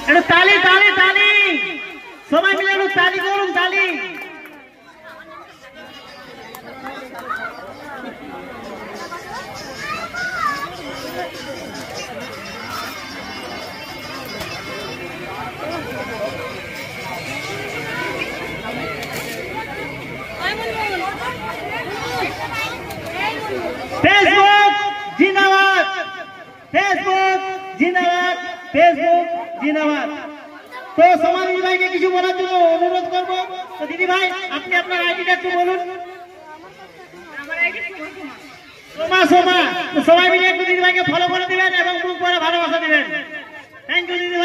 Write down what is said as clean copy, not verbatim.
একটু তালি তালি তালি, সবাই মিলে একটু তালি করুন, তালি। फेसबुक जिंदाबाद, फेसबुक जिंदाबाद, फेसबुक जिंदाबाद। तो समाधि भाई के किछु বলার জন্য অনুরোধ করব। তো দিদি ভাই আপনি আপনার আইডিটা একটু বলুন। আমার আইডি সোমা সোমা। তো সবাই মিলে একটু দিদি ভাইকে ফলো করে দিবেন এবং মুখ করে ভালোবাসা দিবেন। থ্যাংক ইউ দিদি।